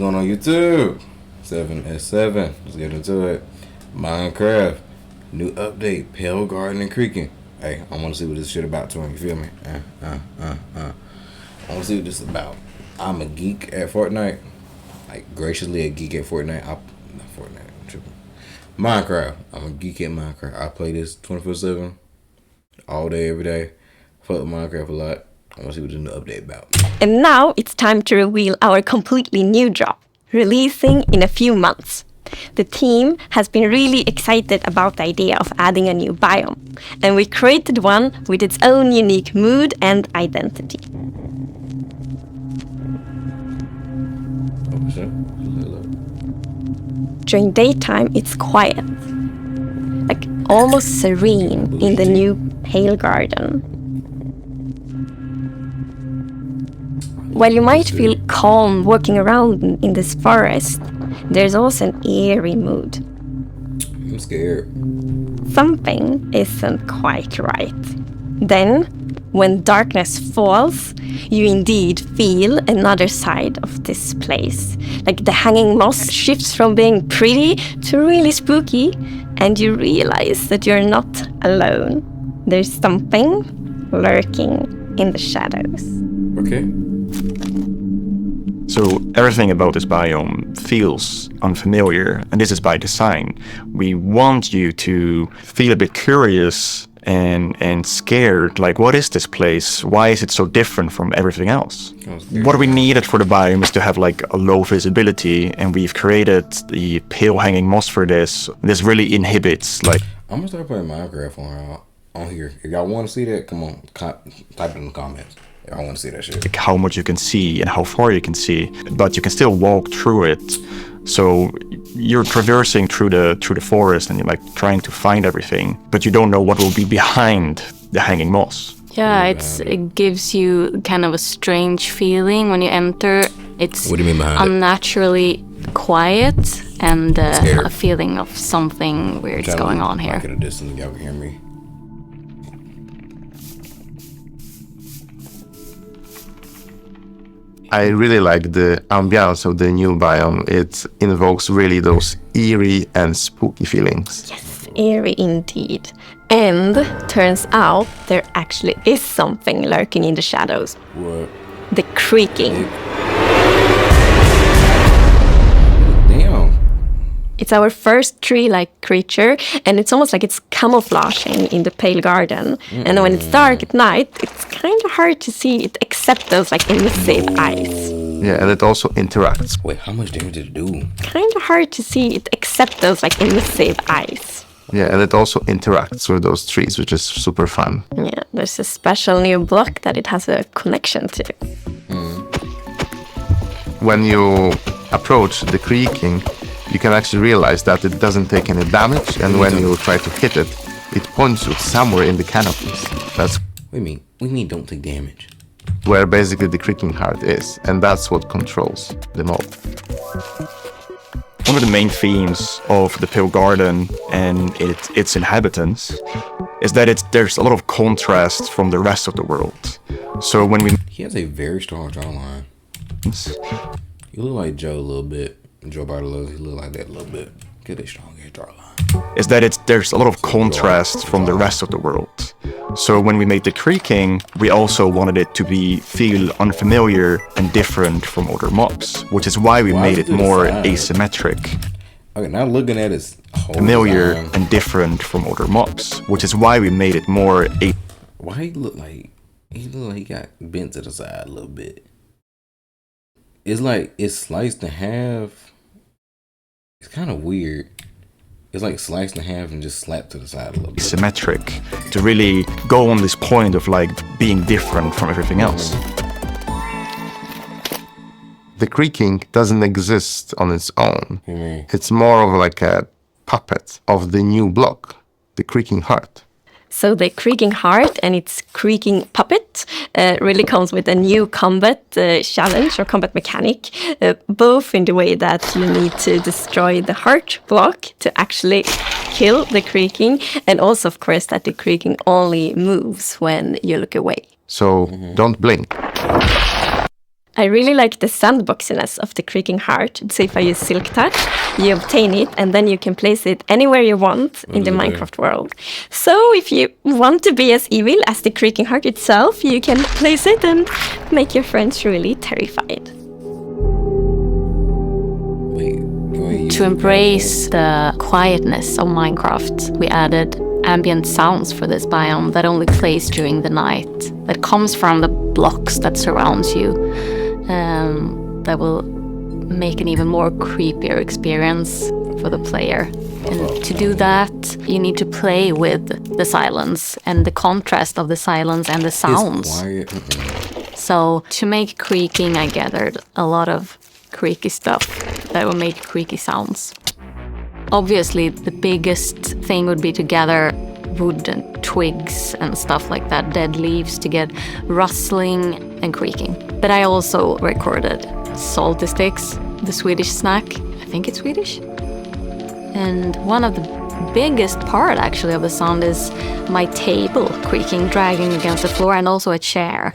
going on YouTube? 7S7. Let's get into it. Minecraft. New update. Pale Garden and Creeking. Hey, I want to see what this shit about, Twin. You feel me? I want to see what this is about. I'm a geek at Fortnite. Like, graciously a geek at Fortnite. Not Fortnite. I'm tripping. Minecraft. I'm a geek at Minecraft. I play this 24/7. All day, every day. Fuck with Minecraft a lot. I want to see what this new update about. And now it's time to reveal our completely new drop, releasing in a few months. The team has been really excited about the idea of adding a new biome, and we created one with its own unique mood and identity. During daytime, it's quiet, like almost serene in the new Pale Garden. While you might feel calm walking around in this forest, there's also an eerie mood. I'm scared. Something isn't quite right. Then, when darkness falls, you indeed feel another side of this place. Like the hanging moss shifts from being pretty to really spooky, and you realize that you're not alone. There's something lurking in the shadows. Okay. So everything about this biome feels unfamiliar, and this is by design. We want you to feel a bit curious and scared, like, what is this place? Why is it so different from everything else? What we needed for the biome is to have like a low visibility, and we've created the pale hanging moss for this. This really inhibits like... I'm gonna start playing Minecraft on here. If y'all want to see that, come on, type it in the comments. I want to see that shit. Like how much you can see and how far you can see, but you can still walk through it. So you're traversing through the forest and you're like trying to find everything, but you don't know what will be behind the hanging moss. Yeah, it gives you kind of a strange feeling when you enter. It's What do you mean behind unnaturally quiet and a feeling of something weird's going on here. At a distance, y'all can hear me. I really like the ambiance of the new biome. It invokes really those eerie and spooky feelings. Yes, eerie indeed. And turns out there actually is something lurking in the shadows. What? The creaking. Damn. It's our first tree-like creature, and it's almost like it's camouflaging in the Pale Garden. And when it's dark at night, it's kind of hard to see it except those like elusive eyes. Yeah, and it also interacts. Wait, how much damage did it do? Kind of hard to see it except those like elusive eyes. Yeah, and it also interacts with those trees, which is super fun. Yeah, there's a special new block that it has a connection to. When you approach the creaking, you can actually realize that it doesn't take any damage, and when you try to hit it, it points you somewhere in the canopies. That's What do you mean don't take damage? where basically the creaking heart is, and that's what controls the mob. One of the main themes of the Pale Garden and its inhabitants is that there's a lot of contrast from the rest of the world. So when we... He has a very strong jawline. You look like Joe a little bit. Joe Bartolo, he look like that a little bit. Get a strong jawline. Is that there's a lot of contrast from the rest of the world. So when we made the creaking, we also wanted it to feel unfamiliar and different from other mobs, which is why we made it more asymmetric. Okay, now looking at his whole Familiar design, and different from other mobs, which is why we made it more why he look like he got bent to the side a little bit. It's like it's sliced in half. It's kind of weird. It's like sliced in half and just slapped to the side a little bit. asymmetric, to really go on this point of like being different from everything else. The creaking doesn't exist on its own. You mean? It's more of like a puppet of the new block, the creaking heart. So the creaking heart and its creaking puppet really comes with a new combat challenge or combat mechanic, both in the way that you need to destroy the heart block to actually kill the creaking, and also, of course, that the creaking only moves when you look away. So don't blink. I really like the sandboxiness of the creaking heart. So if I use Silk Touch, you obtain it and then you can place it anywhere you want in the Minecraft world. So if you want to be as evil as the creaking heart itself, you can place it and make your friends really terrified. To embrace the quietness of Minecraft, we added ambient sounds for this biome that only plays during the night, that comes from the blocks that surrounds you, that will make an even more creepier experience for the player. And to do that, you need to play with the silence and the contrast of the silence and the sounds. So to make creaking, I gathered a lot of creaky stuff that will make creaky sounds. Obviously, the biggest thing would be to gather wood and twigs and stuff like that, dead leaves, to get rustling and creaking. But I also recorded salty sticks, the Swedish snack. I think it's Swedish. And one of the biggest part actually of the sound is my table creaking, dragging against the floor, and also a chair.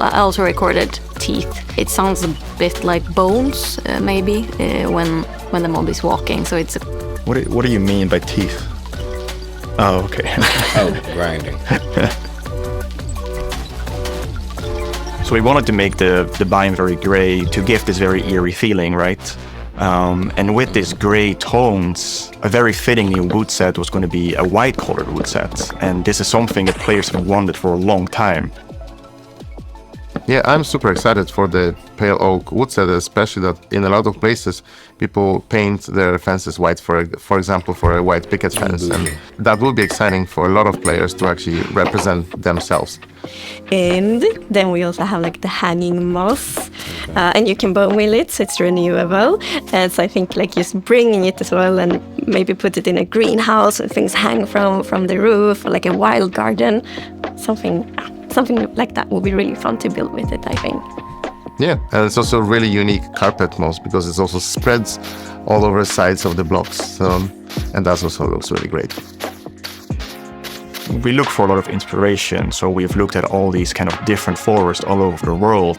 I also recorded teeth. It sounds a bit like bones, maybe, when the mob is walking. So it's. What do you mean by teeth? Oh, okay. Grinding. So we wanted to make the biome very gray to give this very eerie feeling, right? And with these gray tones, a very fitting new wood set was going to be a white-colored wood set. And this is something that players have wanted for a long time. Yeah, I'm super excited for the pale oak wood set, especially that in a lot of places people paint their fences white, for example, for a white picket fence. And that will be exciting for a lot of players to actually represent themselves. And then we also have like the hanging moss, and you can bone meal it, so it's renewable. So I think like just bringing it as well, and maybe put it in a greenhouse and things hang from the roof, or like a wild garden, something like that would be really fun to build with it, I think. Yeah, and it's also a really unique carpet moss because it also spreads all over the sides of the blocks, and that also looks really great. We look for a lot of inspiration, so we've looked at all these kind of different forests all over the world.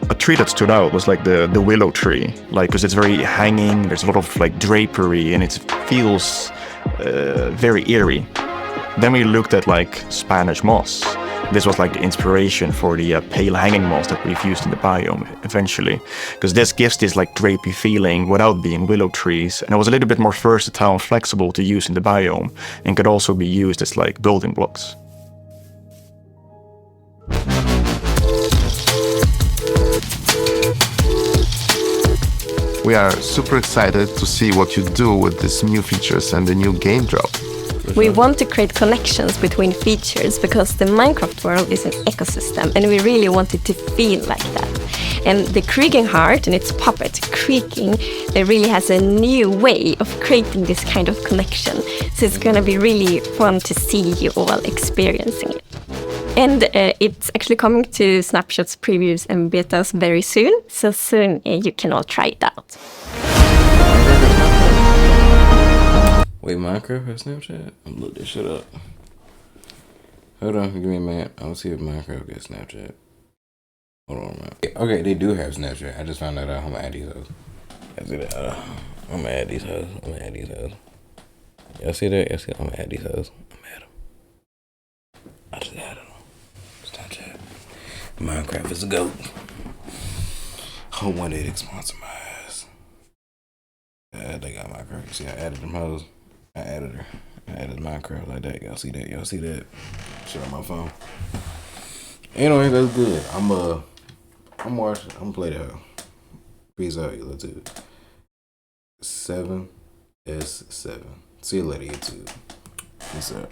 A tree that stood out was like the willow tree, like because it's very hanging. There's a lot of like drapery, and it feels very eerie. Then we looked at like Spanish moss. This was like the inspiration for the pale hanging moss that we've used in the biome eventually, because this gives this like drapey feeling without being willow trees, and it was a little bit more versatile and flexible to use in the biome, and could also be used as like building blocks. We are super excited to see what you do with these new features and the new game drop. We want to create connections between features because the Minecraft world is an ecosystem, and we really want it to feel like that. And the creaking heart and its puppet creaking, it really has a new way of creating this kind of connection. So it's going to be really fun to see you all experiencing it. And it's actually coming to Snapshots, previews and betas very soon. So soon you can all try it out. Wait, Minecraft has Snapchat? I'm gonna look this shit up. Hold on, give me a minute. I'll see if Minecraft gets Snapchat. Hold on, man. Okay, they do have Snapchat. I just found that out. I'm gonna add these hoes. Y'all see that? I'm gonna add these hoes. Y'all see that? I'm gonna add these hoes. I'm gonna add them. I just added them. Snapchat. Minecraft is a goat. I want it to sponsor my ass. They got Minecraft. See, I added them hoes. I added her. I added Minecraft like that. Y'all see that? Shit on my phone. Anyway, that's good. I'm watching. I'm gonna play that. Peace out, you little dude. 7S7. See you later, YouTube. Peace out.